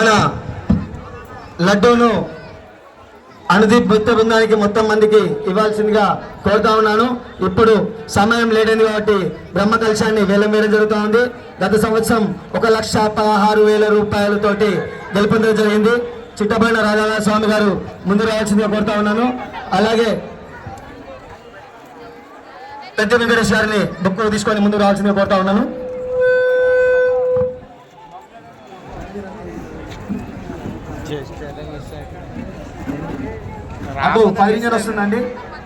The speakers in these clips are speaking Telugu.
మన లడ్డూను అనుదీప్ భక్త బృందానికి మొత్తం మందికి ఇవ్వాల్సిందిగా కోరుతా ఉన్నాను. ఇప్పుడు సమయం లేదని కాబట్టి బ్రహ్మ కలశాన్ని వేలం వేయడం జరుగుతూ ఉంది. గత సంవత్సరం 1,16,000 రూపాయలతోటి గెలుపొందడం జరిగింది. చిట్టబడిన రాజారామ స్వామి గారు ముందు రావాల్సిందిగా కోరుతా ఉన్నాను. అలాగే పెద్ద వెంకటేష్ గారిని బుక్ తీసుకొని ముందు రావాల్సిందిగా కోరుతా ఉన్నాను. అప్పుడు ఫైర్ ఇంజన్ వస్తుందండి,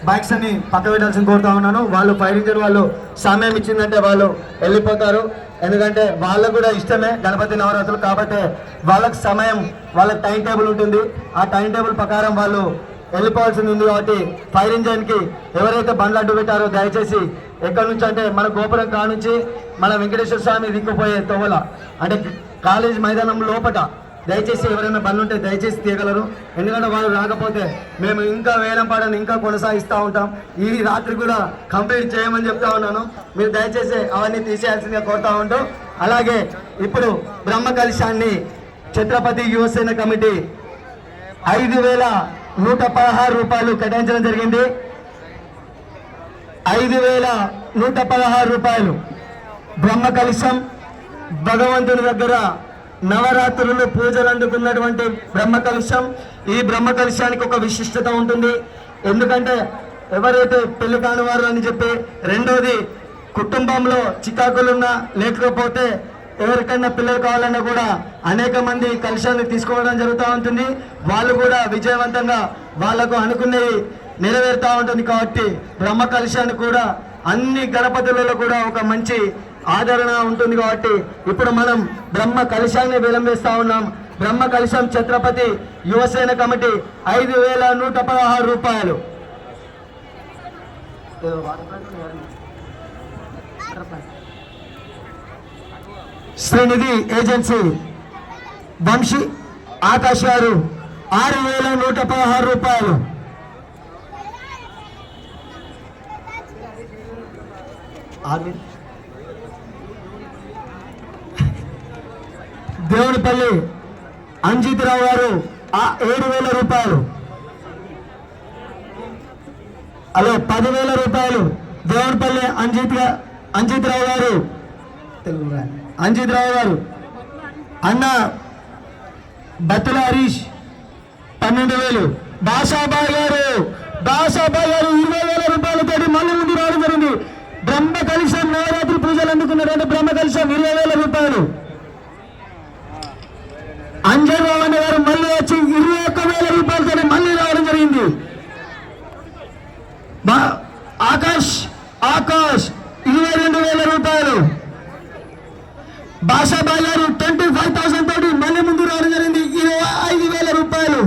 బైక్స్ అని పక్క పెట్టాల్సింది కోరుతా ఉన్నాను. వాళ్ళు ఫైర్ ఇంజన్ వాళ్ళు సమయం ఇచ్చిందంటే వాళ్ళు వెళ్ళిపోతారు. ఎందుకంటే వాళ్ళకు కూడా ఇష్టమే గణపతి నవరాత్రులు కాబట్టి వాళ్ళకి సమయం, వాళ్ళకి టైం టేబుల్ ఉంటుంది. ఆ టైం టేబుల్ ప్రకారం వాళ్ళు వెళ్ళిపోవాల్సింది ఉంది. కాబట్టి ఫైర్ ఇంజన్కి ఎవరైతే బండ్లు అడ్డు పెట్టారో దయచేసి ఎక్కడి నుంచి అంటే మన గోపురం కా నుంచి మన వెంకటేశ్వర స్వామి దిక్కుపోయే తోవల అంటే కాలేజ్ మైదానం లోపట దయచేసి ఎవరైనా బండ్లు ఉంటే దయచేసి తీయగలరు. ఎందుకంటే వాళ్ళు రాకపోతే మేము ఇంకా వేలం పాటను ఇంకా కొనసాగిస్తూ ఉంటాం. ఈ రాత్రి కూడా కంప్లీట్ చేయమని చెప్తా ఉన్నాను. మీరు దయచేసి అవన్నీ తీసేయాల్సిందిగా కోరుతా ఉంటాం. అలాగే ఇప్పుడు బ్రహ్మ కలశాన్ని ఛత్రపతి యువసేన కమిటీ 5,116 రూపాయలు కేటాయించడం జరిగింది. 5,116 రూపాయలు బ్రహ్మ కలశం భగవంతుని దగ్గర నవరాత్రులు పూజలు అందుకున్నటువంటి బ్రహ్మ కలశం. ఈ బ్రహ్మ కలశానికి ఒక విశిష్టత ఉంటుంది. ఎందుకంటే ఎవరైతే పెళ్లి కాని వారు అని చెప్పి, రెండోది కుటుంబంలో చికాకులున్నా లేకపోతే ఎవరికైనా పిల్లలు కావాలన్నా కూడా అనేక మంది కలశాన్ని తీసుకోవడం జరుగుతూ ఉంటుంది. వాళ్ళు కూడా విజయవంతంగా వాళ్ళకు అనుకునేవి నెరవేరుతూ ఉంటుంది. కాబట్టి బ్రహ్మ కలశాన్ని కూడా అన్ని గణపతులలో కూడా ఒక మంచి ఆదరణ ఉంటుంది. కాబట్టి ఇప్పుడు మనం బ్రహ్మ కలశాన్ని వేలం వేస్తా ఉన్నాం. బ్రహ్మ కలశం ఛత్రపతి యువసేన కమిటీ 5,116 రూపాయలు. శ్రీనిధి ఏజెన్సీ వంశీ ఆకాష్ గారు 6,116 రూపాయలు. దేవునిపల్లి అంజిత్ రావు గారు 7,000 రూపాయలు. అలా 10,000 రూపాయలు దేవునిపల్లి అంజిత్ రావు గారు, అంజిత్ రావు గారు. అన్న బత్తుల హరీష్ 12,000. బాషాబాయ్ గారు 20,000 రూపాయలతో మళ్ళీ ముందు రావడం జరిగింది. బ్రహ్మ కలశం నవరాత్రి పూజలు అందుకున్నటువంటి బ్రహ్మ కలశం 20,000 రూపాయలు. అంజన్ రావు గారు మళ్ళీ వచ్చి 21,000 రూపాయలతో మళ్ళీ రావడం జరిగింది. ఆకాష్ 22,000 రూపాయలు. బాషాబాయ్ గారు 25,000 తోటి మళ్ళీ ముందు రావడం జరిగింది. 25,000 రూపాయలు.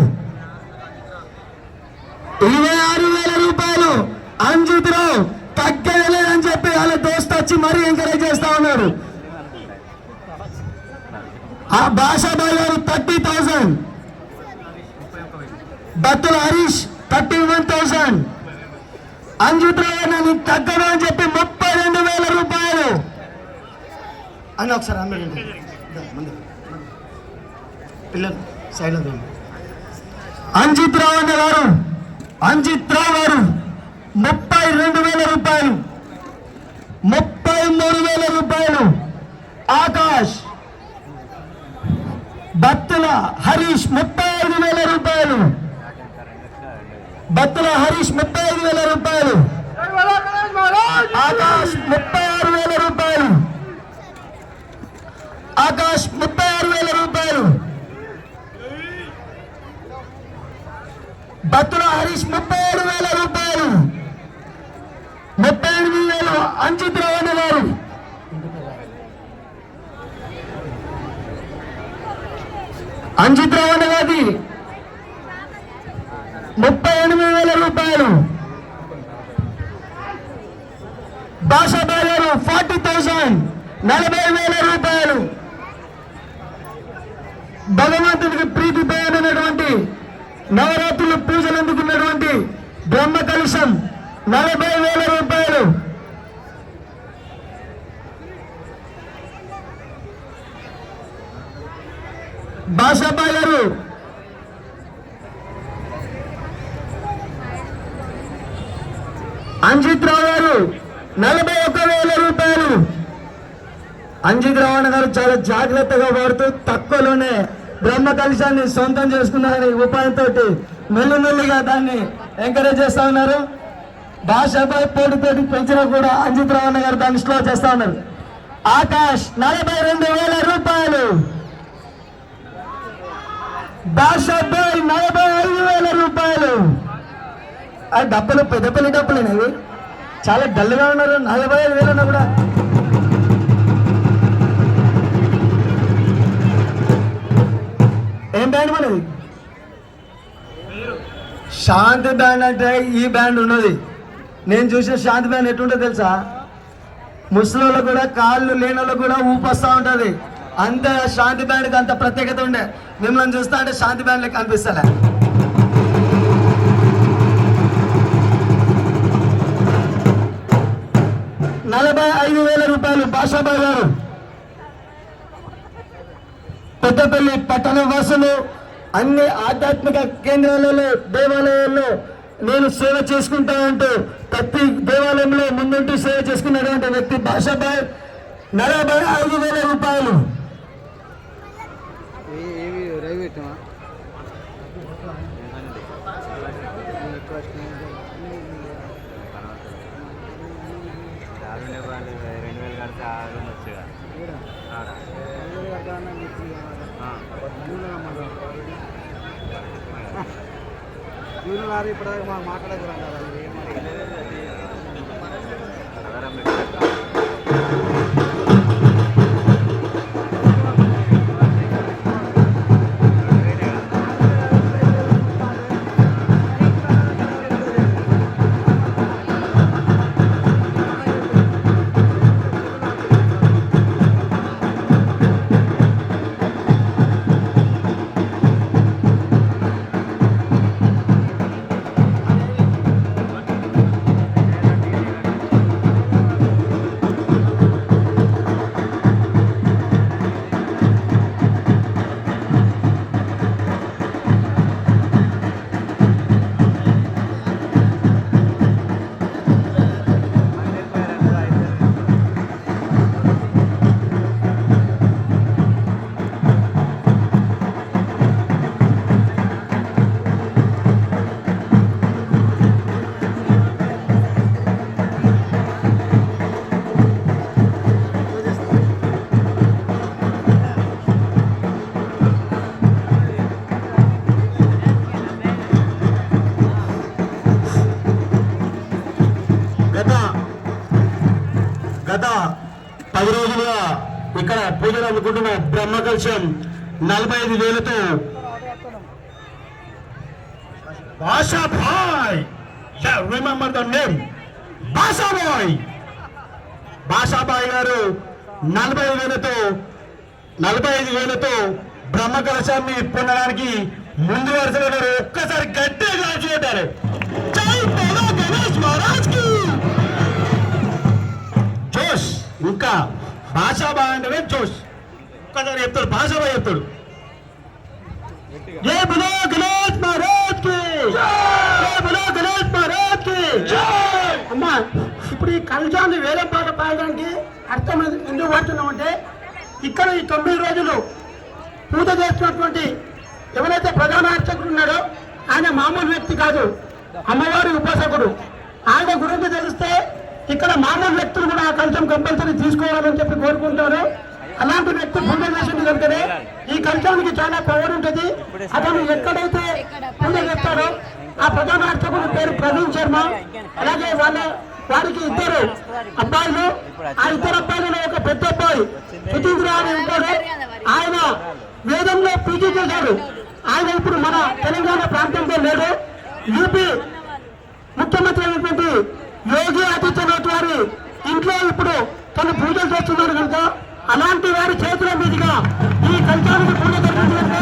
26,000 రూపాయలు. అంజిత్ రావు తగ్గలేదని చెప్పి వాళ్ళ దోస్తు వచ్చి మరీ ఎంకరేజ్ చేస్తా ఉన్నారు. ఆ బాషాబాయ్ గారు 30,000. బత్తుల హరీష్ 31,000. అంజిత్ రావు గారు తగ్గడం అని చెప్పి 32,000 రూపాయలు అని ఒకసారి అందరూ పిల్లలు సైడ్. అంజిత్ రావు గారు 32,000 రూపాయలు. 33,000 రూపాయలు. ఆకాష్ బత్తుల హరీష్ 35,000 రూపాయలు. బత్తుల హరీష్ 35,000 రూపాయలు. ఆకాష్ 36,000 రూపాయలు. ఆకాష్ 36,000 రూపాయలు. బత్తుల హరీష్ 37,000 రూపాయలు. 38,000 అంజిత్ రావు గారు. అంజిత్ రావు గారి 38,000 రూపాయలు. బాషాబాయ్ గారు 40,000 40,000 రూపాయలు. భగవంతుడికి ప్రీతిపాయమైనటువంటి నవరాత్రులు పూజలు అందుకున్నటువంటి బ్రహ్మ కలశం 40,000 రూపాయలు. భాషాబాయ్ గారు అంజిత్ రావు గారు 41,000 రూపాయలు. అంజిత్ రావణ గారు చాలా జాగ్రత్తగా వాడుతూ తక్కువలోనే బ్రహ్మ కలశాన్ని సొంతం చేసుకున్నారని ఉపాయంతో మెల్లిమెల్లిగా దాన్ని ఎంకరేజ్ చేస్తా ఉన్నారు. భాషాబాయ్ పోటీ పెంచినా కూడా అంజిత్ రావణ గారు దాన్ని స్లో చేస్తా ఉన్నారు. ఆకాష్ 42,000 రూపాయలు. భాషాబాయ్ 45,000 రూపాయలు. ఆ డబ్బులు పెద్ద పెళ్లి డబ్బులేనవి, చాలా డల్గా ఉన్నారు. 45,000 ఉన్నా కూడా ఏం బ్యాండ్ మనది? శాంతి బ్యాండ్ అంటే ఈ బ్యాండ్ ఉన్నది. నేను చూసిన శాంతి బ్యాండ్ ఎట్లుంటుందో తెలుసా? ముసలిలో కూడా కాళ్ళు లేనలో కూడా ఊపొస్తూ ఉంటుంది. అంత శాంతి బ్యాండ్కి అంత ప్రత్యేకత ఉండే. మిమ్మల్ని చూస్తా అంటే శాంతి బ్యాండ్ లెక్క అనిపిస్తలే. ₹45,000 భాషాబాయ్ గారు. పెద్దపల్లి పట్టణ వాసులు అన్ని ఆధ్యాత్మిక కేంద్రాలలో దేవాలయాల్లో నేను సేవ చేసుకుంటా అంటూ ప్రతి దేవాలయంలో ముందుంటూ సేవ చేసుకున్నటువంటి వ్యక్తి భాషాబాయ్. ₹45,000. ఇప్పటిదాకా మాకు మాట్లాడకూడదు. గత 10 రోజులుగా ఇక్కడ పూజలు అందుకుంటున్న బ్రహ్మ కలశం 45,000తో Bhashabai. Remember the name Bhashabai. Bhashabai గారు 45,000తో బ్రహ్మ కలశాన్ని పొందడానికి ముందు వరుసలో ఉన్నారు. ఒక్కసారి గట్టిగా చూడారు. జై బోలో గణేష్ మహారాజ్ కి. జోష్. ఇంకా భాషాబాయ్ అంటే జోష్. ఒక్కసారి చెప్తాడు భాషాబాయ్ చెప్తాడు. జై బోలో గణేష్ మహారాజ్ కి. జై బోలో గణేష్ మహారాజ్ కి. అమ్మా, ఇప్పుడు ఈ కలశాన్ని వేరే పాట పాడడానికి అర్థం ఎందుకు పడుతున్నామంటే, ఇక్కడ ఈ 9 రోజులు పూజ చేస్తున్నటువంటి ఎవరైతే ప్రధాన అర్చకుడు ఉన్నాడో ఆయన మామూలు వ్యక్తి కాదు, అమ్మవారి ఉపాసకుడు. ఆయన గురించి తెలిస్తే ఇక్కడ మామూలు వ్యక్తులు కూడా ఆ కలశం కంపల్సరీ తీసుకోవాలని చెప్పి కోరుకుంటారు. అలాంటి వ్యక్తి పూజ చేసింది కనుకనే ఈ కలశానికి చాలా పవర్ ఉంటుంది. అతను ఎక్కడైతే పూజ చేస్తాడో ఆ ప్రధాన అర్చకుడు పేరు ప్రవీణ్ శర్మ. అలాగే వారికి 2 అబ్బాయిలు. ఆ 2 అబ్బాయిలలో ఒక పెద్ద అబ్బాయి సుధీంద్ర అని ఉంటాడు. ఆయన వేదంలో పీజీ చేశాడు. ఆయన ఇప్పుడు మన తెలంగాణ ప్రాంతంలో లేడు. యూపీ ముఖ్యమంత్రి అయినటువంటి యోగి ఆదిత్యనాథ్ వారి ఇంట్లో ఇప్పుడు తను పూజలు చేస్తున్నాడు కనుక అలాంటి వారి చేతుల మీదుగా ఈ కలశానికి పూజ జరుగుతుంది కనుక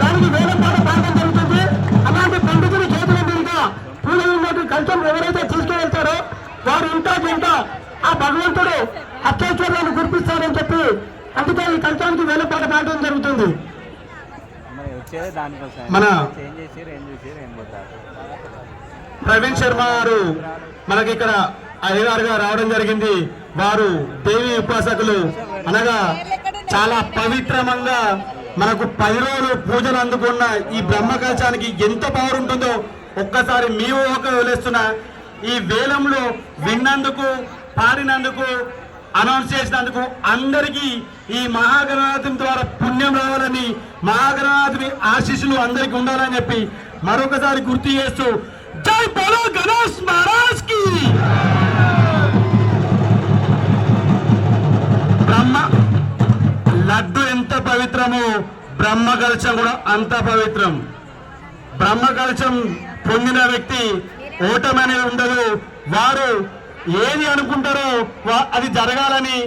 దానికి వేలంపాట పాడడం జరుగుతుంది. అలాంటి పండితుల చేతుల మీదుగా పూజ ఉన్నటువంటి కలశం ఎవరైతే తీసుకువెళ్తారో వారి ఇంటా ఆ భగవంతుడు అత్యైశ్వర్యాన్ని గుర్తిస్తారని చెప్పి అందుకే ఈ కలశానికి వేలంపాట పాడడం జరుగుతుంది. వచ్చేది దానికోసం మన చేంజ్ చేసారు ఏం చూసారు ఏం పోతారు. ప్రవీణ్ శర్మ గారు మనకి ఇక్కడ అయ్యగారుగా రావడం జరిగింది. వారు దేవి ఉపాసకులు అనగా చాలా పవిత్రమంగా మనకు 10 రోజులు పూజలు అందుకున్న ఈ బ్రహ్మకలశానికి ఎంత పవర్ ఉంటుందో ఒక్కసారి మీ ఊహక వదిలేస్తున్నా. ఈ వేలంలో విన్నందుకు, పాడినందుకు, అనౌన్స్ చేసినందుకు అందరికీ ఈ మహాగణనాథం ద్వారా పుణ్యం రావాలని, మహాగణనాథుని ఆశీస్సులు అందరికీ ఉండాలని చెప్పి మరొకసారి గుర్తు చేస్తూ జై బోలో గణేష్ మహారాజ్ కి. బ్రహ్మ లడ్డు ఎంత పవిత్రమో బ్రహ్మకలశం కూడా అంత పవిత్రం. బ్రహ్మకలశం పొందిన వ్యక్తి ఓటమి అనేది ఉండదు. వారు ఏది అనుకుంటారో అది జరగాలని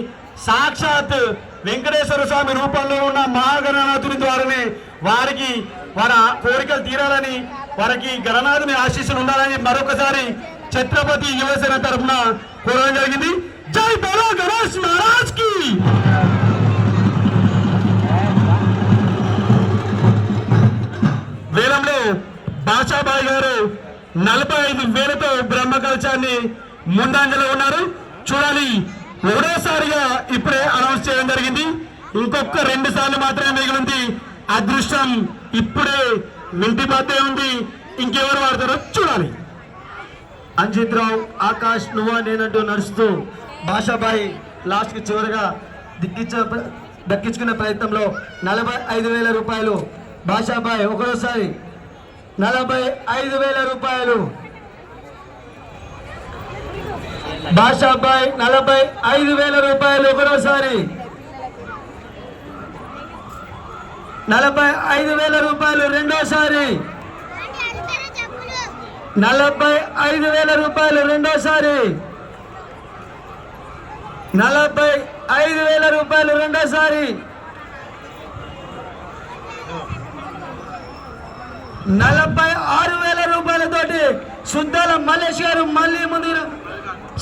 సాక్షాత్ వెంకటేశ్వర స్వామి రూపంలో ఉన్న మహాగణనాథుని ద్వారానే వారికి వారి కోరికలు తీరాలని, వారికి గణనాథుని ఆశీస్సులు ఉండాలని మరొకసారి ఛత్రపతి యువసేన తరఫున కోరడం జరిగింది. జై బోలో గణేష్ మహారాజ్ కి. వేలంలో బాషాబాయి గారు 45,000తో బ్రహ్మకలశాన్ని ముందంజలో ఉన్నారు. చూడాలి, ఒకటోసారిగా ఇప్పుడే అనౌన్స్ చేయడం జరిగింది. ఇంకొక 2 సార్లు మాత్రమే మిగిలింది. అదృష్టం ఇప్పుడే ఇంటి మధ్య ఉంది. ఇంకెవరు వాడతారో చూడాలి. అంజిత్ రావు, ఆకాష్, నువ్వా నేనంటూ నడుస్తూ బాషాబాయి లాస్ట్కి చివరిగా దక్కించుకునే ప్రయత్నంలో 45,000 రూపాయలు బాషాబాయి ఒకరోసారి 45,000 రూపాయలు బాషాబాయి 45,000 రూపాయలు ఒకరోసారి 45,000 రూపాయలు రెండోసారి 45,000 రూపాయలు రెండోసారి 45,000 రూపాయలు రెండోసారి 46,000 రూపాయలతోటి సుద్దాల మల్లేష్ గారు మళ్ళీ ముందు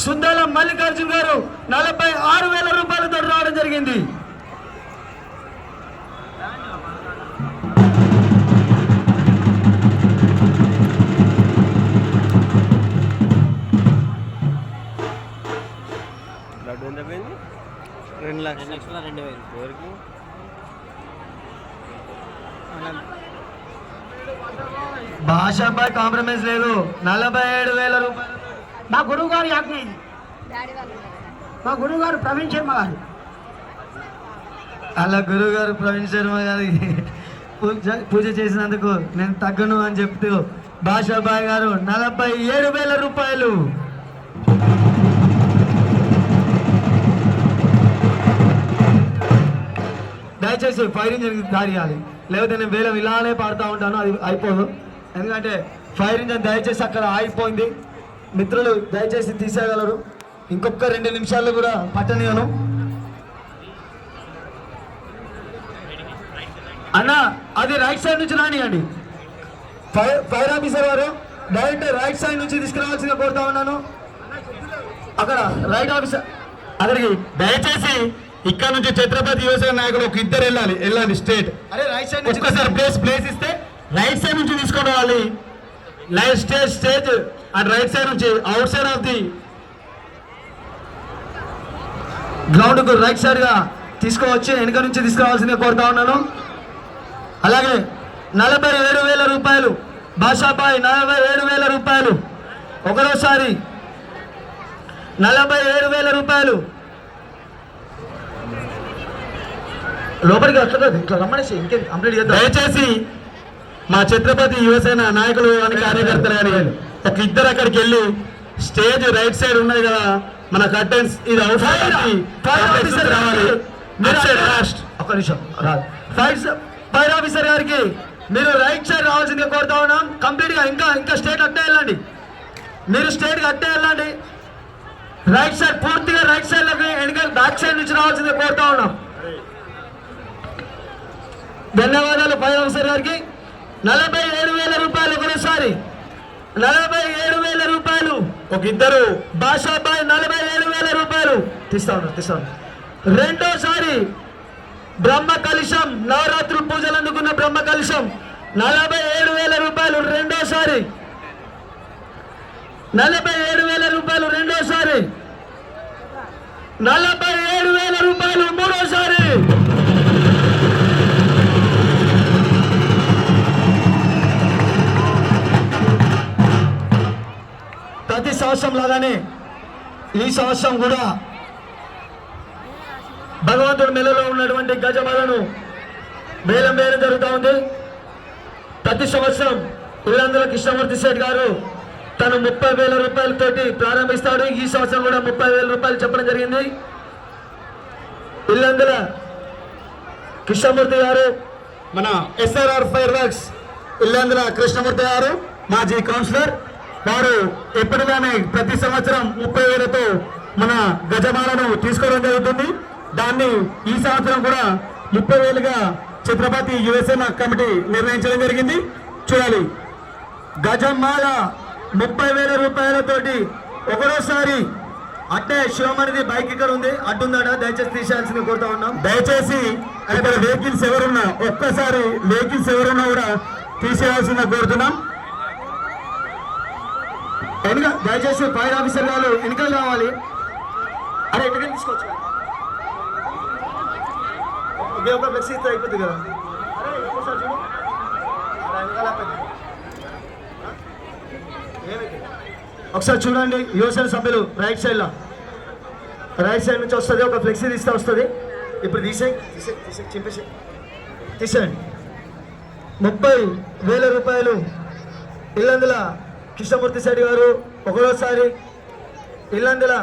సుద్దాల మల్లికార్జున్ గారు 46,000 రూపాయలతో రావడం జరిగింది. లడ్డు ఎంత పోయింది? 2,02,000. ఎవరికి? భాషాబాయ్ కాంప్రమైజ్ లేదు. 47,000 రూపాయలు మా గురువు గారి ఆజ్ఞ ఇది. మా గురువు గారు ప్రవీణ్ శర్మ గారు. అలా గురువు గారు ప్రవీణ్ శర్మ గారి పూజ చేసినందుకు నేను తగ్గను అని చెప్తూ భాషాబాయ్ గారు 47,000 రూపాయలు. దయచేసి ఫైర్ ఇంజన్ దారి ఇవ్వాలి, లేకపోతే నేను వేలం ఇలానే పాడుతూ ఉంటాను, అది అయిపోదు. ఎందుకంటే ఫైర్ ఇంజన్ దయచేసి అక్కడ ఆగిపోయింది. మిత్రులు దయచేసి తీసేయగలరు. ఇంకొక 2 నిమిషాల్లో కూడా పట్టనియను. అన్న అది రైట్ సైడ్ నుంచి రానియండి. ఫైర్ ఆఫీసర్ గారు డైరెక్ట్ రైట్ సైడ్ నుంచి తీసుకురావాల్సిందిగా కోరుతా ఉన్నాను. అక్కడ రైట్ ఆఫీసర్ అక్కడికి దయచేసి ఇక్కడ నుంచి ఛత్రపతి యువసేన నాయకులు ఒక 2 వెళ్ళండి స్టేట్. అరే రైట్ సైడ్ ఒక్కసారి ప్లేస్ ఇస్తే రైట్ సైడ్ నుంచి తీసుకోవాలి. స్టేజ్ అండ్ రైట్ సైడ్ నుంచి out side of the ground కు రైట్ సైడ్ గా తీసుకువచ్చి వెనుక నుంచి తీసుకురావాల్సిందిగా కోరుతా ఉన్నాను. అలాగే 47,000 రూపాయలు భాషాబాయ్ 47,000 రూపాయలు ఒకరోసారి 47,000 రూపాయలు. లోపలికి వస్తుంది ఇట్లా రమ్మనేసి ఇంకేం కంప్లీట్ చేద్దాం. దయచేసి మా ఛత్రపతి యువసేన నాయకులు కానీ కార్యకర్తలు కానీ ఒక 2 అక్కడికి వెళ్ళి స్టేజ్ రైట్ సైడ్ ఉన్నది కదా మన కర్టెన్స్, ఇది అవుట్ సైడ్ రావాలి. ఒక్క నిమిషం రాదు. ఫైర్ ఆఫీసర్ గారికి మీరు రైట్ సైడ్ రావాల్సిందిగా కోరుతా ఉన్నాం. కంప్లీట్ గా ఇంకా స్టేట్ అట్టే వెళ్ళండి. మీరు స్టేట్ అట్టే వెళ్ళండి. రైట్ సైడ్ పూర్తిగా రైట్ సైడ్ లోకి వెనక బ్యాక్ సైడ్ నుంచి రావాల్సిందిగా కోరుతా ఉన్నాం. ధన్యవాదాలు ఫైర్ ఆఫీసర్ గారికి. 47,000 రూపాయలు ఒకసారి 47,000 రూపాయలు ఒక 2 భాషాబాయ్ 47,000 రూపాయలు తీస్తా ఉన్నారు. రెండోసారి బ్రహ్మ కలుషం నవరాత్రుల పూజలు అందుకున్న బ్రహ్మ కలుషం 47,000 రూపాయలు రెండోసారి. 47,000 రూపాయలు రెండోసారి. 47,000 రూపాయలు మూడోసారి. ప్రతి సంవత్సరం లాగానే ఈ సంవత్సరం కూడా భగవంతుడి మెలలో ఉన్నటువంటి గజమాలను వేలం వేయడం జరుగుతూ ఉంది. ప్రతి సంవత్సరం ఇల్లందుల కృష్ణమూర్తి శెట్టి గారు తను 30,000 రూపాయలతోటి ప్రారంభిస్తాడు. ఈ సంవత్సరం కూడా 30,000 రూపాయలు చెప్పడం జరిగింది. ఇల్లందుల కృష్ణమూర్తి గారు, మన SRR fire works Illandula Krishnamurthy గారు మాజీ కౌన్సిలర్, వారు ఎప్పటిగానే ప్రతి సంవత్సరం 30,000తో మన గజమాలను తీసుకోవడం జరుగుతుంది. దాన్ని ఈ సంవత్సరం కూడా 30,000గా ఛత్రపతి యువసేన కమిటీ నిర్ణయించడం జరిగింది. చూడాలి, గజమాల 30,000 రూపాయలతోటి ఒకరోసారి. అంటే శివమణిది బైక్ ఇక్కడ ఉంది, అడ్డుందాడ, దయచేసి తీసేయాల్సింది కోరుతా ఉన్నాం. దయచేసి ఇక్కడ వెహికల్స్ ఎవరున్నా, ఒక్కసారి వెహికల్స్ ఎవరున్నా కూడా తీసేయాల్సిందిగా కోరుతున్నాం. వెనుక దయచేసి ఫైర్ ఆఫీసర్ గారు వెనుకలు రావాలి. అరే ఎక్కడ తీసుకోవచ్చు, ఒక ఫ్లెక్సీ ఇస్తే అయిపోతుంది కదా. ఒకసారి చూడండి, యువసేన సభ్యులు రైట్ సైడ్ నుంచి వస్తుంది, ఒక ఫ్లెక్సీ తీస్తే వస్తుంది. ఇప్పుడు చింపేసి తీసేయండి. 30,000 రూపాయలు ఇల్లందుల కృష్ణమూర్తి శెట్టి గారు ఒకరోసారి. ఇల్లందుల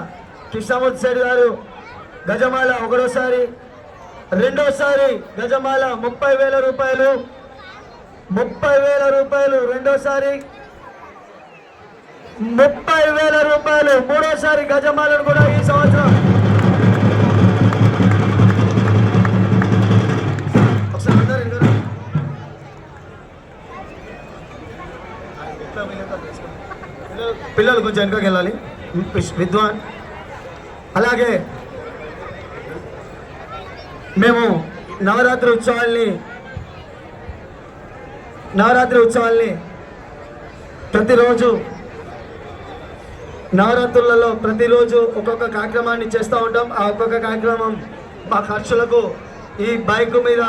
కృష్ణమూర్తి శెట్టి గారు గజమాల ఒకరోసారి. రెండోసారి గజమాల 30,000 రూపాయలు. 30,000 రూపాయలు రెండోసారి. 30,000 రూపాయలు మూడోసారి గజమాలను కూడా ఈ సంవత్సరం. పిల్లలు కొంచెం వెనుకకి వెళ్ళాలి, విద్వాన్. అలాగే మేము నవరాత్రి ఉత్సవాల్ని ప్రతిరోజు నవరాత్రులలో ప్రతిరోజు ఒక్కొక్క కార్యక్రమాన్ని చేస్తూ ఉంటాం. ఆ ఒక్కొక్క కార్యక్రమం మా ఖర్చులకు ఈ బైక్ మీద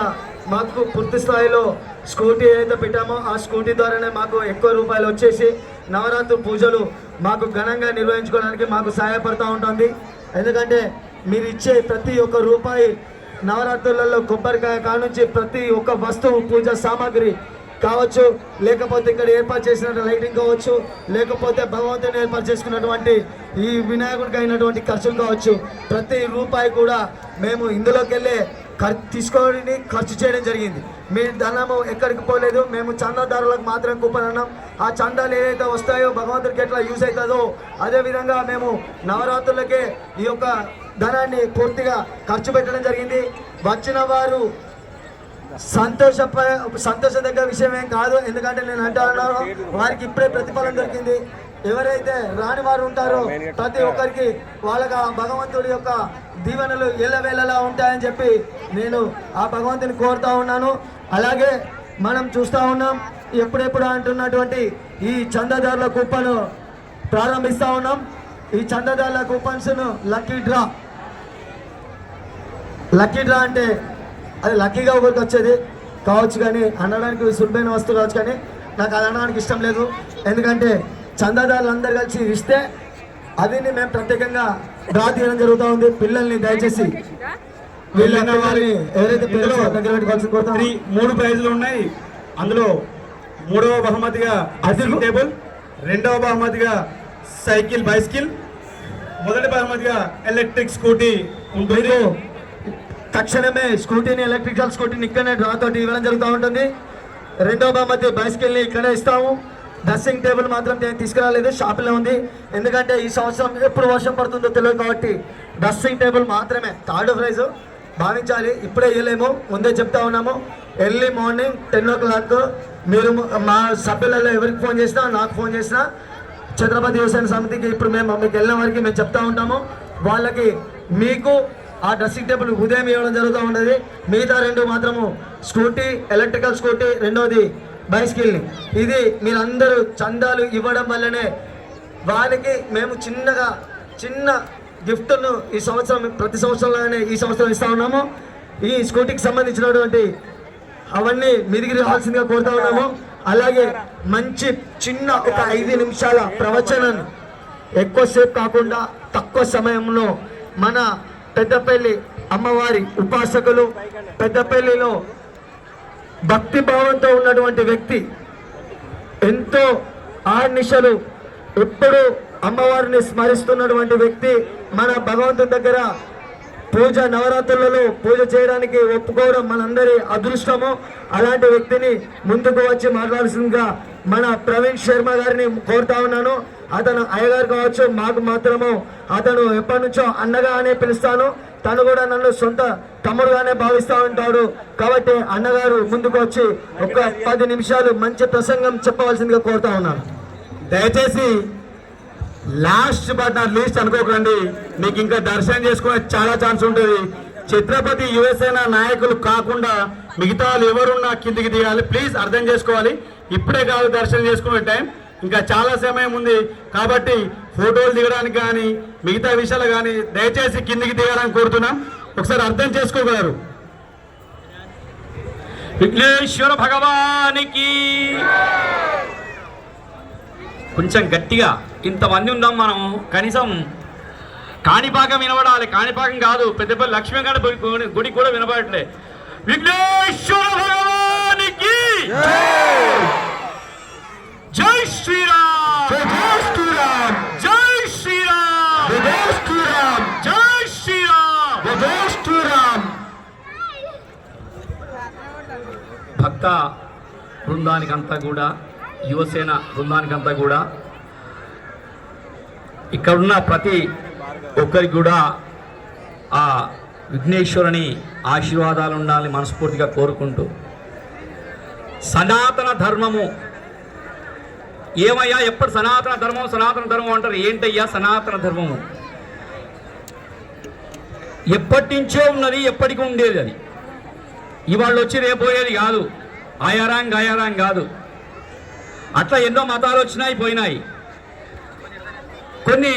మాకు పూర్తి స్థాయిలో స్కూటీ ఏదైతే పెట్టామో ఆ స్కూటీ ద్వారానే మాకు ఎక్కువ రూపాయలు వచ్చేసి నవరాత్రి పూజలు మాకు ఘనంగా నిర్వహించుకోవడానికి మాకు సహాయపడుతూ ఉంటుంది. ఎందుకంటే మీరు ఇచ్చే ప్రతి ఒక్క రూపాయి నవరాత్రులలో కొబ్బరికాయ కానుంచి ప్రతి ఒక్క వస్తువు, పూజ సామాగ్రి కావచ్చు, లేకపోతే ఇక్కడ ఏర్పాటు చేసినటువంటి లైటింగ్ కావచ్చు, లేకపోతే భగవంతుని ఏర్పాటు చేసుకున్నటువంటి ఈ వినాయకుడికి అయినటువంటి ఖర్చులు కావచ్చు, ప్రతి రూపాయి కూడా మేము ఇందులోకి వెళ్ళే తీసుకొని ఖర్చు చేయడం జరిగింది. మీ ధనము ఎక్కడికి పోలేదు, మేము చందాదారులకు మాత్రం కూపన్ అన్నాం. ఆ చందాలు ఏదైతే వస్తాయో భగవంతుడికి ఎట్లా యూజ్ అవుతుందో అదేవిధంగా మేము నవరాత్రులకే ఈ యొక్క ధనాన్ని పూర్తిగా ఖర్చు పెట్టడం జరిగింది. వచ్చిన వారు సంతోషదగ్గ విషయం ఏం కాదు, ఎందుకంటే నేను అంటున్నాను వారికి ఇప్పుడే ప్రతిఫలం దొరికింది. ఎవరైతే రాని వారు ఉంటారో ప్రతి ఒక్కరికి వాళ్ళకి ఆ భగవంతుడి యొక్క దీవెనలు ఎల్లవేళలా ఉంటాయని చెప్పి నేను ఆ భగవంతుని కోరుతా ఉన్నాను. అలాగే మనం చూస్తూ ఉన్నాం, ఎప్పుడెప్పుడు అంటున్నటువంటి ఈ చందాదారుల కూపన్ ప్రారంభిస్తూ ఉన్నాం. ఈ చందాదారుల కూపన్స్ను లక్కీ డ్రా అంటే అది లక్కీగా ఒకరికి వచ్చేది కావచ్చు, కానీ అనడానికి సులభమైన వస్తువు కావచ్చు, కానీ నాకు అది అనడానికి ఇష్టం లేదు. ఎందుకంటే చందాదారులు అందరు కలిసి ఇస్తే అది మేము ప్రత్యేకంగా డ్రా తీయడం జరుగుతూ ఉంది. పిల్లల్ని దయచేసి వీళ్ళన్న వారిని ఎవరైతే పిల్లలు దగ్గర పెట్టుకోవాల్సి కోరుతాం. 3 ప్రైజులు ఉన్నాయి. అందులో 3వ బహుమతిగా డ్రెస్సింగ్ టేబుల్, 2వ బహుమతిగా బైసికిల్, మొదటి బహుమతిగా ఎలక్ట్రిక్ స్కూటీ ఉంటుంది. తక్షణమే స్కూటీని, ఎలక్ట్రికల్ స్కూటీని ఇక్కడనే డ్రా తోటి ఇవ్వడం జరుగుతూ ఉంటుంది. 2వ బహుమతి బైసికల్ని ఇక్కడే ఇస్తాము. డ్రెస్సింగ్ టేబుల్ మాత్రం నేను తీసుకురాలేదు, షాపులో ఉంది. ఎందుకంటే ఈ సంవత్సరం ఎప్పుడు వర్షం పడుతుందో తెలియదు కాబట్టి డ్రెస్సింగ్ టేబుల్ మాత్రమే. 3rd ప్రైజ్ భావించాలి, ఇప్పుడే ఇవ్వలేము, ముందే చెప్తా ఉన్నాము. ఎర్లీ మార్నింగ్ 10 o'clock మీరు మా సభ్యులలో ఎవరికి ఫోన్ చేసినా, నాకు ఫోన్ చేసినా, ఛత్రపతి యువసేన సమితికి ఇప్పుడు మేము మీకు వెళ్ళిన వరకు మేము చెప్తా ఉంటాము. వాళ్ళకి మీకు ఆ డ్రెస్సింగ్ టేబుల్ ఉదయం ఇవ్వడం జరుగుతూ ఉంటుంది. మిగతా 2 మాత్రము స్కూటీ, ఎలక్ట్రికల్ స్కూటీ, రెండోది బైసికల్ని. ఇది మీరందరూ చందాలు ఇవ్వడం వల్లనే వాళ్ళకి మేము చిన్న గిఫ్ట్ను ఈ సంవత్సరం ప్రతి సంవత్సరంలోనే ఈ సంవత్సరం ఇస్తూ ఉన్నాము. ఈ స్కూటీకి సంబంధించినటువంటి అవన్నీ మీదికి రావాల్సిందిగా కోరుతా ఉన్నాము. అలాగే మంచి చిన్న ఒక 5 నిమిషాల ప్రవచనాన్ని ఎక్కువసేపు కాకుండా తక్కువ సమయంలో మన పెద్దపల్లి అమ్మవారి ఉపాసకులు, పెద్దపల్లిలో భక్తి భావంతో ఉన్నటువంటి వ్యక్తి, ఎంతో ఆర్నిశలు ఎప్పుడు అమ్మవారిని స్మరిస్తున్నటువంటి వ్యక్తి, మన భగవంతుని దగ్గర పూజ నవరాత్రులలో పూజ చేయడానికి ఒప్పుకోవడం మనందరి అదృష్టము. అలాంటి వ్యక్తిని ముందుకు వచ్చి మాట్లాడాల్సిందిగా మన ప్రవీణ్ శర్మ గారిని కోరుతా ఉన్నాను. అతను అయ్యగారు కావచ్చు, మాకు మాత్రము అతను ఎప్పటి నుంచో అన్నగా అనే పిలుస్తాను. తను కూడా నన్ను సొంత తమ్ముడుగానే భావిస్తూ ఉంటాడు. కాబట్టి అన్నగారు ముందుకు వచ్చి ఒక 10 నిమిషాలు మంచి ప్రసంగం చెప్పవలసిందిగా కోరుతా ఉన్నాను. దయచేసి లాస్ట్ బట్ నాట్ లీస్ట్ అనుకోకండి, మీకు ఇంకా దర్శనం చేసుకునే చాలా ఛాన్స్ ఉంటుంది. ఛత్రపతి యువసేన నాయకులు కాకుండా మిగతా వాళ్ళు ఎవరున్నా కిందికి దిగాలి. ప్లీజ్ అర్థం చేసుకోవాలి, ఇప్పుడే కాదు దర్శనం చేసుకునే టైం, ఇంకా చాలా సమయం ఉంది. కాబట్టి ఫోటోలు దిగడానికి కానీ మిగతా విషయాలు కానీ దయచేసి కిందికి దిగాలని కోరుతున్నాం. ఒకసారి అర్థం చేసుకోగలరు. విఘ్నేశ్వర భగవానికి కొంచెం గట్టిగా, ఇంతమంది ఉన్నాం మనం, కనీసం కాణిపాకం వినబడాలి. కాణిపాకం కాదు, పెద్దపల్లి లక్ష్మీగడ గుడి కూడా వినబడట్లే. విఘ్నేశ్వర భగవానికి జై శ్రీరామ్, జై శ్రీరామ్, జై శ్రీరామ్, జై శ్రీరామ్, జై శ్రీరామ్. జై శ్రీరామ్. భక్త బృందానికంతా కూడా, యువసేన బృందానికంతా కూడా, ఇక్కడున్న ప్రతి ఒక్కరికి కూడా ఆ విఘ్నేశ్వరుని ఆశీర్వాదాలు ఉండాలని మనస్ఫూర్తిగా కోరుకుంటూ, సనాతన ధర్మము ఏమయ్యా, ఎప్పుడు సనాతన ధర్మం అంటారు. ఏంటయ్యా సనాతన ధర్మము? ఎప్పటి నుంచో ఉన్నది, ఎప్పటికీ ఉండేది. అది ఇవాళ వచ్చి రేపోయేది కాదు, ఆయారాం కాదు. అట్లా ఎన్నో మతాలు వచ్చినాయి, పోయినాయి. కొన్ని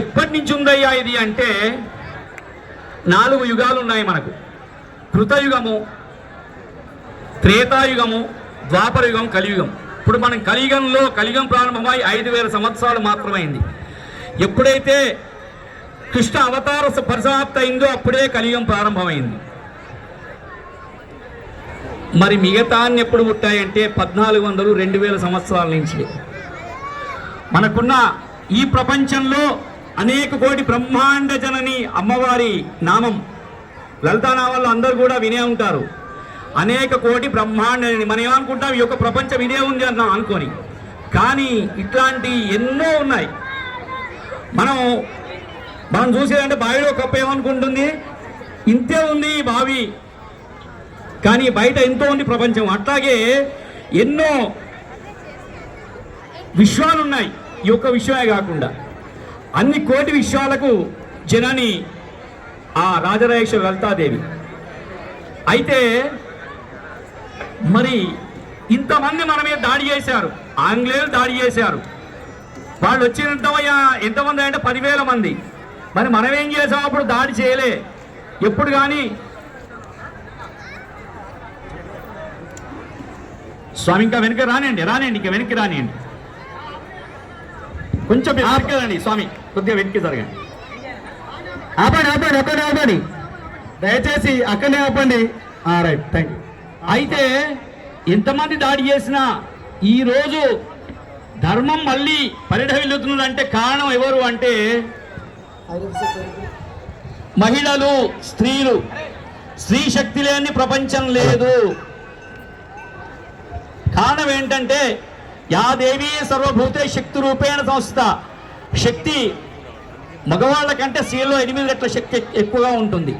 ఎప్పటి నుంచి ఉందయ్యా ఇది అంటే 4 యుగాలు ఉన్నాయి మనకు. కృతయుగము, త్రేతాయుగము, ద్వాపరయుగం, కలియుగం. ఇప్పుడు మనం కలియుగం ప్రారంభమై 5000 సంవత్సరాలు మాత్రమైంది. ఎప్పుడైతే కృష్ణ అవతార పరిసమాప్తి అయిందో అప్పుడే కలియుగం ప్రారంభమైంది. మరి మిగతా అన్ని ఎప్పుడు పుట్టాయంటే 1400, 2000 సంవత్సరాల నుంచి. మనకున్న ఈ ప్రపంచంలో అనేక కోటి బ్రహ్మాండ జనని అమ్మవారి నామం, లలితా నామాల్లో అందరూ కూడా వినే ఉంటారు. అనేక కోటి బ్రహ్మాండని మనం ఏమనుకుంటాం, ఈ యొక్క ప్రపంచం ఇదే ఉంది అన్నాం అనుకొని, కానీ ఇట్లాంటి ఎన్నో ఉన్నాయి. మనం చూసేదంటే బావిలో కప్ప ఏమనుకుంటుంది, ఇంతే ఉంది ఈ బావి, కానీ బయట ఎంతో ఉంది ప్రపంచం. అట్లాగే ఎన్నో విశ్వాలు ఉన్నాయి. ఈ యొక్క విశ్వమే కాకుండా అన్ని కోటి విశ్వాలకు జనని ఆ రాజరాజేశ్వరి లలితాదేవి. అయితే మరి ఇంతమంది మన మీద దాడి చేశారు, ఆంగ్లేయులు దాడి చేశారు. వాళ్ళు ఎంతమంది అంటే 10,000 మంది. మరి మనం ఏం చేసాం అప్పుడు? దాడి చేయలే ఎప్పుడు. కానీ స్వామి ఇంకా వెనక్కి రానండి, ఇంకా వెనక్కి రానియండి, కొంచెం వెనక్కి రండి స్వామి, కొద్దిగా వెనక్కి జరగండి. ఆపండి, దయచేసి అక్కడనే ఆపండి. Right, thank you. అయితే ఎంతమంది దాడి చేసినా ఈరోజు ధర్మం మళ్ళీ పరిఢవిల్లుతున్నదంటే కారణం ఎవరు అంటే మహిళలు, స్త్రీలు. స్త్రీ శక్తి లేని ప్రపంచం లేదు. కారణం ఏంటంటే యా దేవీ సర్వభూతే శక్తి రూపేణ సంస్థ. శక్తి మగవాళ్ళ కంటే స్త్రీలో 8 రెట్ల శక్తి ఎక్కువగా ఉంటుంది.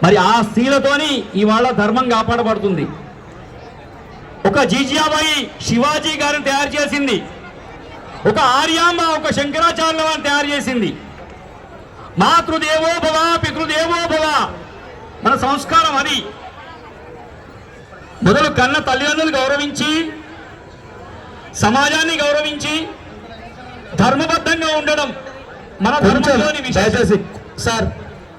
మరి ఆ స్త్రీలతోని ఇవాళ ధర్మం కాపాడబడుతుంది. ఒక జీజియాబాయి శివాజీ గారిని తయారు చేసింది, ఒక ఆర్యాంబ, ఒక శంకరాచార్యుల వారిని తయారు చేసింది. మాతృదేవో భవ పితృదేవో భవ మన సంస్కారం అది. మొదలు కన్న తల్లిదండ్రులు గౌరవించి, సమాజాన్ని గౌరవించి, ధర్మబద్ధంగా ఉండడం మన ధర్మంలోని విశేషం. దయచేసి సార్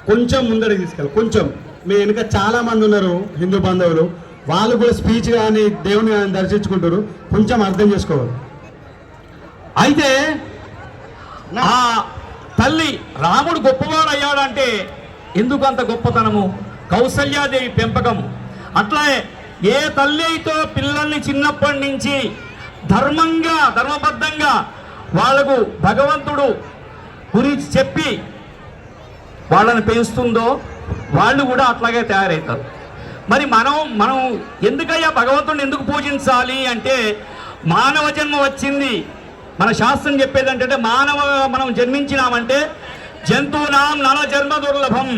కొంచెం ముందడికి తీసుకెళ్ళి, కొంచెం మీ వెనుక చాలా మంది ఉన్నారు హిందూ బాంధవులు, వాళ్ళు కూడా స్పీచ్ కానీ దేవుని కానీ దర్శించుకుంటారు, కొంచెం అర్థం చేసుకోవాలి. అయితే ఆ తల్లి రాముడు గొప్పవాడు అయ్యాడంటే ఎందుకు అంత గొప్పతనము? కౌసల్యాదేవి పెంపకం. అట్లాగే ఏ తల్లి అయితే పిల్లల్ని చిన్నప్పటి నుంచి ధర్మబద్ధంగా వాళ్లకు భగవంతుడు గురించి చెప్పి వాళ్ళని పెంచుతుందో వాళ్ళు కూడా అట్లాగే తయారవుతారు. మరి మనం ఎందుకయ్యా భగవంతుడిని ఎందుకు పూజించాలి అంటే, మానవ జన్మ వచ్చింది. మన శాస్త్రం చెప్పేది అంటే మనం జన్మించినామంటే జంతువునాం నర జన్మ దుర్లభం,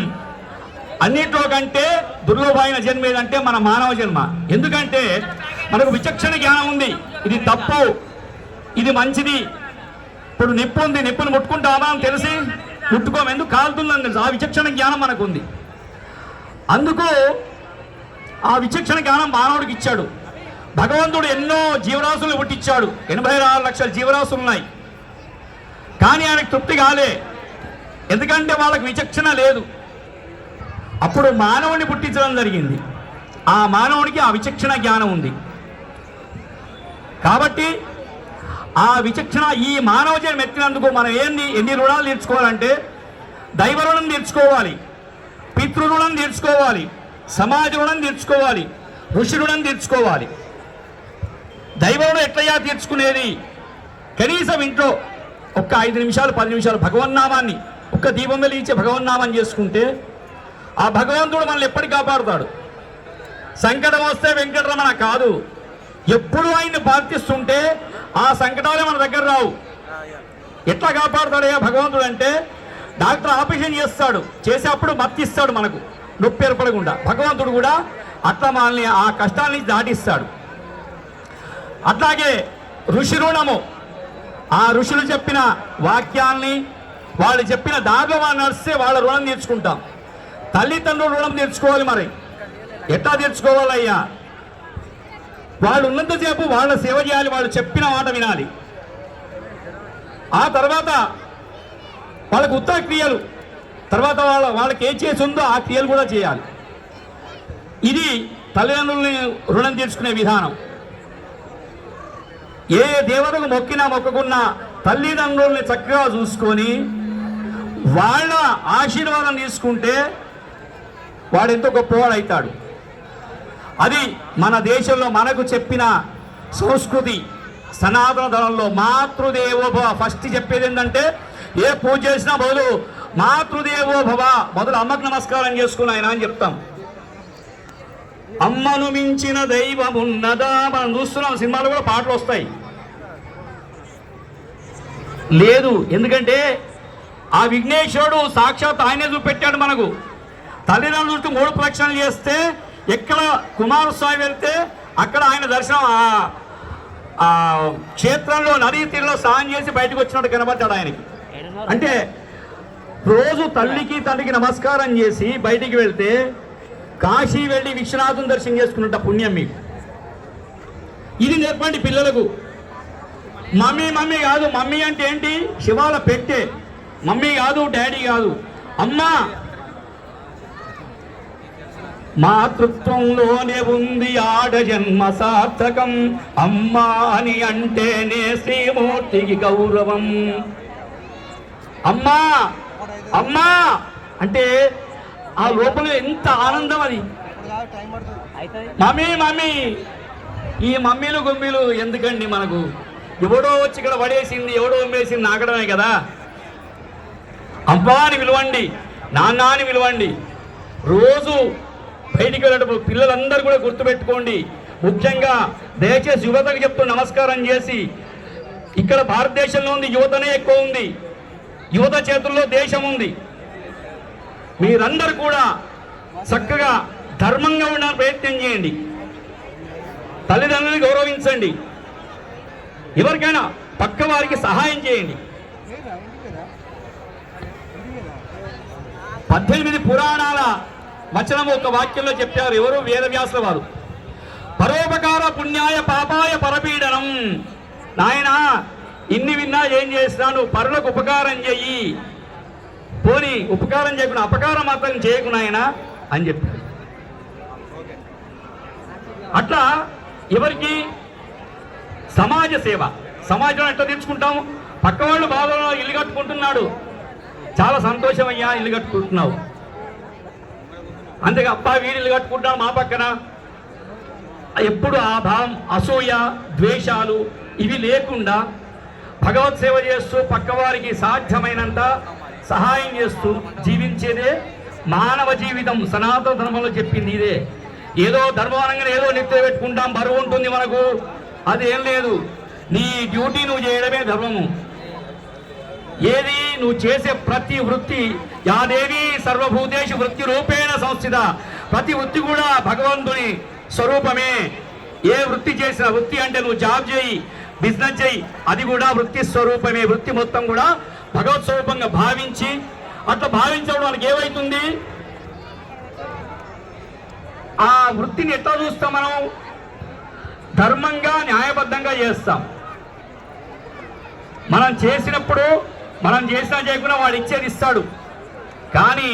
అన్నిట్లో కంటే దుర్లభమైన జన్మ ఏదంటే మన మానవ జన్మ. ఎందుకంటే మనకు విచక్షణ జ్ఞానం ఉంది, ఇది తప్పు, ఇది మంచిది. ఇప్పుడు నిప్పు ఉంది, నిప్పును ముట్టుకుంటామా అని తెలిసి ముట్టుకోము, ఎందుకు కాలుతుందని తెలుసు. ఆ విచక్షణ జ్ఞానం మనకు ఉంది. అందుకు ఆ విచక్షణ జ్ఞానం మానవుడికి ఇచ్చాడు. భగవంతుడు ఎన్నో జీవరాశులు పుట్టించాడు, 86 లక్షల జీవరాశులు ఉన్నాయి. కానీ ఆయనకు తృప్తి కాలే, ఎందుకంటే వాళ్ళకి విచక్షణ లేదు. అప్పుడు మానవుడిని పుట్టించడం జరిగింది. ఆ మానవుడికి ఆ విచక్షణ జ్ఞానం ఉంది. కాబట్టి ఆ విచక్షణ ఈ మానవ జన్మ ఎత్తినందుకు మనం ఎన్ని రుణాలు తీర్చుకోవాలంటే, దైవ రుణం తీర్చుకోవాలి, పితృ రుణం తీర్చుకోవాలి, సమాజ రుణం తీర్చుకోవాలి, ఋషి రుణం తీర్చుకోవాలి. దైవ రుణం ఎట్లయ్యా తీర్చుకునేది? కనీసం ఇంట్లో ఒక్క 5 నిమిషాలు 10 నిమిషాలు భగవన్నామాన్ని, ఒక్క దీపం వెలిగించే భగవన్నామాన్ని చేసుకుంటే ఆ భగవంతుడు మనల్ని ఎప్పటికీ కాపాడుతాడు. సంకటం వస్తే వెంకటరమణ కాదు, ఎప్పుడు ఆయన్ని ప్రార్థిస్తుంటే ఆ సంకటాలే మన దగ్గర రావు. ఎట్లా కాపాడుతాడయ్యా భగవంతుడు అంటే, డాక్టర్ ఆపరేషన్ చేసేటప్పుడు మత్తిస్తాడు, మనకు నొప్పి ఏర్పడకుండా. భగవంతుడు కూడా అట్లా మనల్ని ఆ కష్టాల నుంచి దాటిస్తాడు. అట్లాగే ఋషి రుణము, ఆ ఋషులు చెప్పిన వాక్యాల్ని, వాళ్ళు చెప్పిన దారిలో వాళ్ళు నడిస్తే వాళ్ళ రుణం తీర్చుకుంటాం. తల్లిదండ్రులు రుణం తీర్చుకోవాలి. మరి ఎట్లా తీర్చుకోవాలయ్యా? వాళ్ళు ఉన్నంతసేపు వాళ్ళ సేవ చేయాలి, వాళ్ళు చెప్పిన మాట వినాలి. ఆ తర్వాత వాళ్ళకు ఉత్తర క్రియలు, తర్వాత వాళ్ళకి ఏం చేసి ఉందో ఆ క్రియలు కూడా చేయాలి. ఇది తల్లిదండ్రులని రుణం తీర్చుకునే విధానం. ఏ దేవతకు మొక్కుకున్నా తల్లిదండ్రుల్ని చక్కగా చూసుకొని వాళ్ళ ఆశీర్వాదం తీసుకుంటే వాడు ఎంతో గొప్పవాడు అవుతాడు. అది మన దేశంలో మనకు చెప్పిన సంస్కృతి. సనాతన ధర్మంలో మాతృదేవోభవ ఫస్ట్ చెప్పేది ఏంటంటే, ఏ పూజ చేసినా మొదలు మాతృదేవోభవ, మొదలు అమ్మకు నమస్కారం చేసుకుని ఆయన అని చెప్తాం. అమ్మను మించిన దైవం ఉన్నదా? మనం చూస్తున్నాం, సినిమాలు కూడా పాటలు వస్తాయి. లేదు, ఎందుకంటే ఆ విఘ్నేశ్వరుడు సాక్షాత్ ఆయనే చూపెట్టాడు మనకు. తల్లిదండ్రుల చుట్టూ 3 ప్రదక్షిణలు చేస్తే, ఎక్కడ కుమారస్వామి వెళ్తే అక్కడ ఆయన దర్శనం, ఆ క్షేత్రంలో నదీ తీరులో స్నానం చేసి బయటకు వచ్చినట్టు కనబడ్డాడు ఆయనకి. అంటే రోజు తల్లికి తండ్రికి నమస్కారం చేసి బయటికి వెళ్తే కాశీ వెళ్ళి విశ్వనాథుని దర్శనం చేసుకున్నట్ట పుణ్యం మీకు. ఇది నేర్పండి పిల్లలకు. మమ్మీ మమ్మీ కాదు, మమ్మీ అంటే ఏంటి? శివాల పెట్టే. మమ్మీ కాదు, డాడీ కాదు, అమ్మా. మాతృత్వంలోనే ఉంది ఆడ జన్మ సార్థకం, అమ్మా అని అంటేనే శ్రీమూర్తికి గౌరవం. అమ్మా అమ్మా అంటే ఆ లోపల ఎంత ఆనందం అది. మమ్మీ మమ్మీ, ఈ మమ్మీలు గుమ్మీలు ఎందుకండి మనకు? ఎవడో వచ్చి ఇక్కడ పడేసింది, ఎవడో ఉమ్మేసింది నాకడమే కదా. అమ్మా అని పిలవండి, నాన్న అని పిలవండి. రోజు బయటికి వెళ్ళేటప్పుడు పిల్లలందరూ కూడా గుర్తుపెట్టుకోండి. ముఖ్యంగా దయచేసి యువతకు చెప్తూ నమస్కారం చేసి, ఇక్కడ భారతదేశంలో ఉంది యువతనే ఎక్కువ ఉంది, యువత చేతుల్లో దేశం ఉంది. మీరందరూ కూడా చక్కగా ధర్మంగా ఉండాలని ప్రయత్నం చేయండి. తల్లిదండ్రులను గౌరవించండి. ఎవరికైనా పక్క వారికి సహాయం చేయండి. 18 పురాణాల వచనం ఒక వాక్యంలో చెప్పారు. ఎవరు? వేదవ్యాసుల వారు. పరోపకార పుణ్యాయ పాపాయ పరపీడనం. నాయనా, ఇన్ని విన్నా ఏం చేసినా నువ్వు పరులకు ఉపకారం చెయ్యి, పోని ఉపకారం చేయకుండా అపకారం మాత్రం చేయకు నాయనా అని చెప్పారు. అట్లా ఎవరికి? సమాజ సేవ. సమాజం ఎట్లా తెచ్చుకుంటాము? పక్కవాళ్ళు బాధలో ఇల్లు కట్టుకుంటున్నాడు, చాలా సంతోషం అయ్యా ఇల్లు కట్టుకుంటున్నావు. అంతేగా అబ్బా వీడి ఇల్లు కట్టుకుంటున్నాడు మా పక్కన. ఎప్పుడు ఆ భావం, అసూయ, ద్వేషాలు ఇవి లేకుండా భగవత్ సేవ చేస్తూ పక్కవారికి సాధ్యమైనంత సహాయం చేస్తూ జీవించేదే మానవ జీవితం. సనాతన ధర్మంలో చెప్పింది ఇదే. ఏదో ధర్మవరంగా ఏదో నిత్య పెట్టుకుంటాం, బరువు ఉంటుంది మనకు, అదేం లేదు. నీ డ్యూటీ నువ్వు చేయడమే ధర్మము. ఏది నువ్వు చేసే ప్రతి వృత్తి, యాదేవి సర్వభూతేషు వృత్తి రూపేణ సంస్థిత, ప్రతి వృత్తి కూడా భగవంతుని స్వరూపమే. ఏ వృత్తి చేసిన, వృత్తి అంటే నువ్వు జాబ్ చేయి, బిజినెస్ చేయి, అది కూడా వృత్తి స్వరూపమే. వృత్తి మొత్తం కూడా భగవత్ స్వరూపంగా భావించి, అట్లా భావించడం మనకి ఏమవుతుంది? ఆ వృత్తిని ఎట్లా చూస్తాం మనం? ధర్మంగా న్యాయబద్ధంగా చేస్తాం. మనం చేసినప్పుడు మనం చేసినా చేయకుండా వాడు ఇచ్చేది ఇస్తాడు. కానీ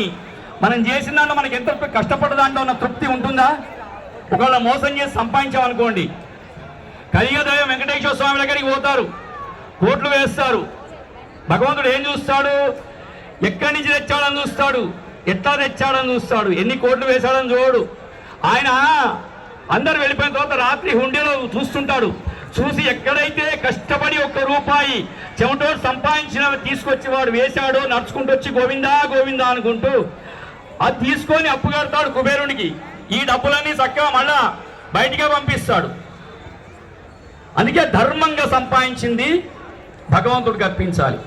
మనం చేసిన దాంట్లో మనకి ఎంత కష్టపడ్డ దాంట్లో ఉన్న తృప్తి ఉంటుందా? ఒకవేళ మోసం చేసి సంపాదించామనుకోండి, కలియుగదైవం వెంకటేశ్వర స్వామి దగ్గరికి పోతారు, కోట్లు వేస్తారు. భగవంతుడు ఏం చూస్తాడు? ఎక్కడి నుంచి తెచ్చాడని చూస్తాడు, ఎట్లా తెచ్చాడని చూస్తాడు, ఎన్ని కోట్లు వేశాడని చూడు. ఆయన అందరు వెళ్ళిపోయిన తర్వాత రాత్రి హుండీలో చూస్తుంటాడు. చూసి ఎక్కడైతే కష్టపడి 1 రూపాయి చెమటోడు సంపాదించిన తీసుకొచ్చి వాడు వేశాడో, నడుచుకుంటూ వచ్చి గోవిందా గోవిందా అనుకుంటూ అది తీసుకొని అప్పు కడతాడు కుబేరునికి. ఈ డబ్బులన్నీ చక్కగా మళ్ళా బయటికే పంపిస్తాడు. అందుకే ధర్మంగా సంపాదించింది భగవంతుడికి అర్పించాలి.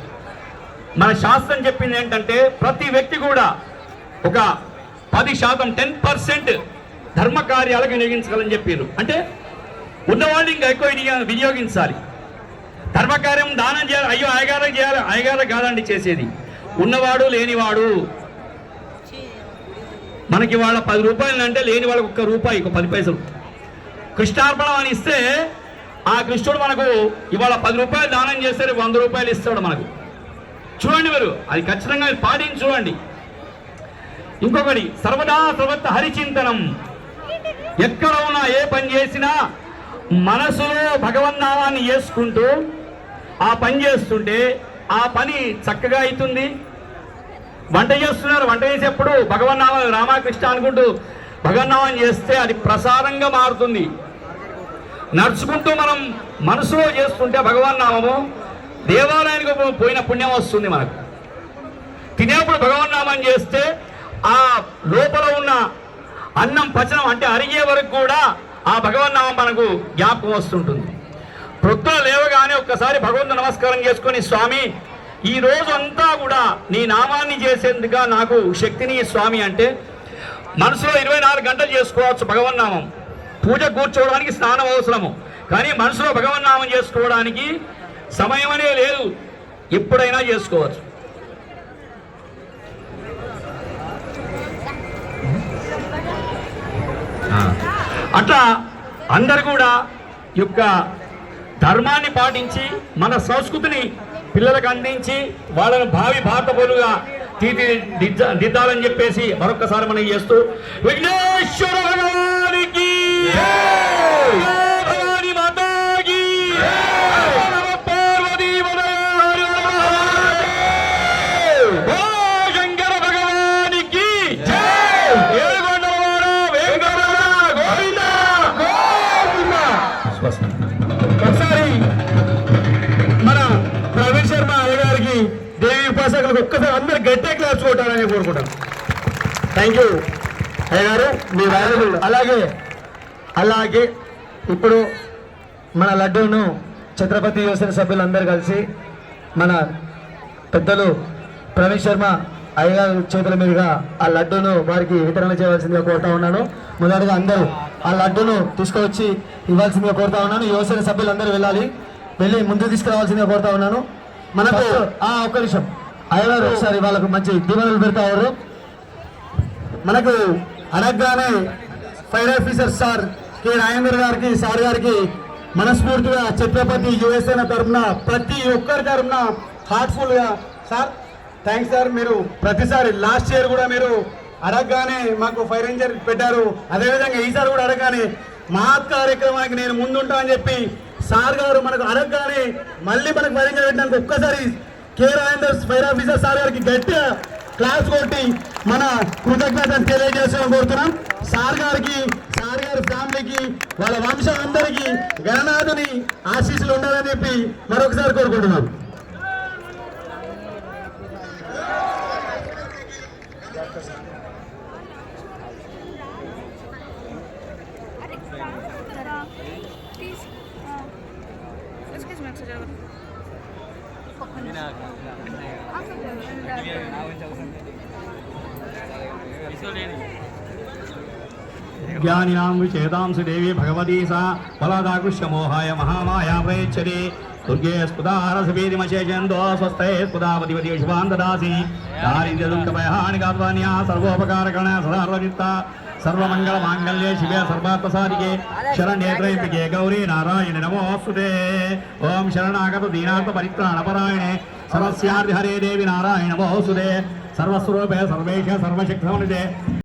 మన శాస్త్రం చెప్పింది ఏంటంటే ప్రతి వ్యక్తి కూడా ఒక 10% 10% ధర్మ కార్యాలకు వినియోగించాలని చెప్పారు. అంటే ఉన్నవాళ్ళు ఇంకా ఎక్కువ వినియోగించాలి. ధర్మకార్యం దానం చేయాలి. అయ్యో అయ్యగారికి చేయాలి, అయ్యగారికి కాదండి చేసేది, ఉన్నవాడు లేనివాడు. మనకి వాళ్ళ 10 రూపాయలు అంటే లేని వాళ్ళకి 1 రూపాయి, 10 పైసలు కృష్ణార్పణం అని ఇస్తే ఆ కృష్ణుడు మనకు ఇవాళ 10 రూపాయలు దానం చేస్తే 100 రూపాయలు ఇస్తాడు మనకు. చూడండి మీరు, అది ఖచ్చితంగా పాటించి చూడండి. ఇంకొకటి సర్వదా సర్వత్ర హరిచింతనం. ఎక్కడ ఉన్నా ఏ పని చేసినా మనసులో భగవన్నామాన్ని చేసుకుంటూ ఆ పని చేస్తుంటే ఆ పని చక్కగా అవుతుంది. వంట చేస్తున్నారు, వంట చేసేప్పుడు భగవన్నామం రామకృష్ణ అనుకుంటూ భగవన్నామం చేస్తే అది ప్రసాదంగా మారుతుంది. నడుచుకుంటూ మనం మనసులో చేస్తుంటే భగవన్నామము దేవాలయానికి పోయిన పుణ్యం వస్తుంది మనకు. తినేప్పుడు భగవన్నామం చేస్తే ఆ లోపల ఉన్న అన్నం పచనం అంటే అరిగే వరకు కూడా ఆ భగవన్నామం మనకు జ్ఞాపకం వస్తుంటుంది. ప్రొద్దున లేవగానే ఒక్కసారి భగవంతు నమస్కారం చేసుకొని, స్వామి ఈ రోజు అంతా కూడా నీ నామాన్ని చేసేందుగా నాకు శక్తిని స్వామి అంటే మనసులో 24 గంటలు చేసుకోవచ్చు భగవన్నామం. పూజ కూర్చోవడానికి స్నానం అవసరము, కానీ మనసులో భగవన్నామం చేసుకోవడానికి సమయం అనే లేదు, ఎప్పుడైనా చేసుకోవచ్చు. అట్లా అందరు కూడా యొక్క ధర్మాన్ని పాటించి మన సంస్కృతిని పిల్లలకు అందించి వాళ్ళను భావి భారత పౌరులుగా తీర్చిదిద్దాలని చెప్పేసి మరొకసారి మనం చేస్తూ విఘ్నేశ్వర భగవానికి భగవాని మాతాకి శంకర భగవానికి ఒకసారి మన ప్రవీణ్ శర్మ అయ్యగారికి దేవి ఉపాసకులకు ఒక్కసారి అందరు గట్టే క్లాస్ కొట్టాలని కోరుకుంటాను. థ్యాంక్ యూ అయ్యగారు, మీ వాల్యూ. అలాగే ఇప్పుడు మన లడ్డూను ఛత్రపతి యువసేన సభ్యులందరూ కలిసి మన పెద్దలు ప్రవీణ్ శర్మ అయ్యగారు చేతుల మీదుగా ఆ లడ్డూను వారికి వితరణ చేయవలసిందిగా కోరుతా ఉన్నాను. మొదటిగా అందరూ ఆ లడ్డూను తీసుకువచ్చి ఇవ్వాల్సిందిగా కోరుతా ఉన్నాను. యువసేన సభ్యులందరూ వెళ్ళి ముందుకు తీసుకురావాల్సిందిగా కోరుతా ఉన్నాను. మనకు ఒక్క నిమిషం అయ్యగారు ఒకసారి వాళ్ళకు మంచి దీవెనలు పెడతా ఉన్నారు. మనకు అడగగానే fire officer sir K Rajender గారికి సార్ గారికి మనస్ఫూర్తిగా ఛత్రపతి యువసేన తరఫున ప్రతి ఒక్కరి తరఫున హార్ట్ఫుల్ గా సార్ థ్యాంక్స్ సార్. మీరు ప్రతిసారి లాస్ట్ ఇయర్ కూడా మీరు అడగగానే మాకు ఫైర్ రేంజర్ పెట్టారు, అదేవిధంగా ఈసారి కూడా అడగగానే మా కార్యక్రమానికి నేను ముందుంటా అని చెప్పి సార్ గారు మనకు అడగగానే మళ్ళీ మనకు ఫైర్ రేంజర్ పెట్టడానికి ఒక్కసారి K Rajender fire officer sir గారికి గట్టిగా క్లాస్ కొట్టి మన కృతజ్ఞతను తెలియజేసామని కోరుతున్నాం. సార్ గారికి, సార్ గారి ఫ్యామిలీకి, వాళ్ళ వంశం అందరికీ గణనాథుని ఆశీస్సులు ఉండాలని చెప్పి మరొకసారి కోరుకుంటున్నాం. ज्ञानिनां विचेतांसु देवी भगवती सा फलदाकुष्यमोहाय महामाया प्रयच्छति दुर्गे स्फुदारसभेदिमशेषेन्दो स्वस्ते स्फुदापतिपति शुभान् ददासि दारिद्र्यदुःखभयहानिकात्वान्या सर्वोपकारकरणा सदार्वचित्ता सर्वमङ्गलमाङ्गल्ये शिवे सर्वार्थसाधिके शरण्ये त्र्यम्बिके गौरी नारायणे नमोऽस्तुते. ओम शरणागत दीनार्थपरित्राणपरायणे सर्वस्यार्ति हरे देवी नारायणे नमोऽस्तुते. सर्वस्वरूपे सर्वेश सर्वशक्तिसमन्विते